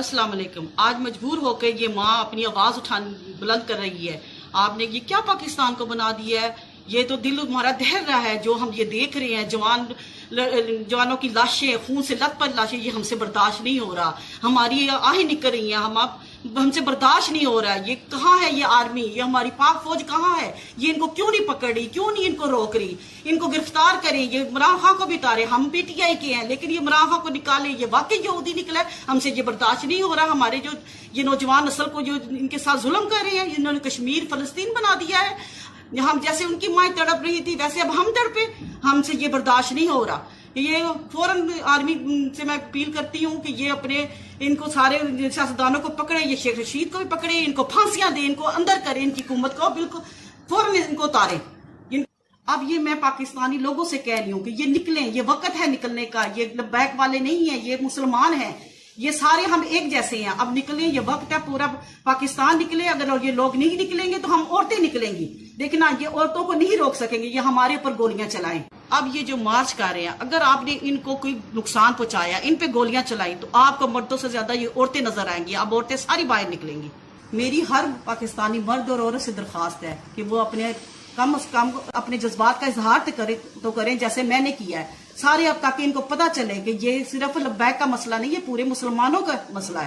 अस्सलाम वालेकुम। आज मजबूर होकर ये माँ अपनी आवाज बुलंद कर रही है। आपने ये क्या पाकिस्तान को बना दिया है? ये तो दिल हमारा दहल रहा है जो हम ये देख रहे हैं। जवानों की लाशें, खून से लथपथ लाशें, ये हमसे बर्दाश्त नहीं हो रहा। हमारी आहें निकल रही हैं, हमसे बर्दाश्त नहीं हो रहा। ये कहाँ है ये आर्मी, ये हमारी पाक फौज कहाँ है? ये इनको क्यों नहीं पकड़ रही, क्यों नहीं इनको रोक रही? इनको गिरफ्तार करें। ये इमरान खान को भी उतारे। हम पीटीआई के हैं लेकिन ये इमरान खान को निकाले। ये वाकई यहूदी निकला है। हमसे ये बर्दाश्त नहीं हो रहा। हमारे जो ये नौजवान नस्ल को जो इनके साथ जुल्म कर रहे हैं, इन्होंने कश्मीर फलस्तीन बना दिया है। हम जैसे उनकी माएँ तड़प रही थी वैसे अब हम तड़पे। हमसे ये बर्दाश्त नहीं हो रहा। ये फौरन आर्मी से मैं अपील करती हूँ कि ये अपने इनको सारे सियासतदानों को पकड़े, ये शेख रशीद को भी पकड़े, इनको फांसियां दे, इनको अंदर करे, इनकी हुकूमत को बिल्कुल फौरन इनको उतारे। अब ये मैं पाकिस्तानी लोगों से कह रही हूँ कि ये निकलें, ये वक्त है निकलने का। ये बैक वाले नहीं है, ये मुसलमान हैं, ये सारे हम एक जैसे हैं। अब निकले, ये वक्त है, पूरा पाकिस्तान निकले। अगर ये लोग नहीं निकलेंगे तो हम औरतें निकलेंगी। देखना, ये औरतों को नहीं रोक सकेंगे, ये हमारे ऊपर गोलियां चलाएं। अब ये जो मार्च कर रहे हैं, अगर आपने इनको कोई नुकसान पहुंचाया, इन पे गोलियां चलाई, तो आपको मर्दों से ज्यादा ये औरतें नजर आएंगी। अब औरतें सारी बाहर निकलेंगी। मेरी हर पाकिस्तानी मर्द और औरत से दरख्वास्त है कि वो अपने कम से कम अपने जज्बात का इजहार तो करें जैसे मैंने किया है सारे। अब ताकि इनको पता चले कि ये सिर्फ लब्बैक का मसला नहीं, ये पूरे मुसलमानों का मसला है।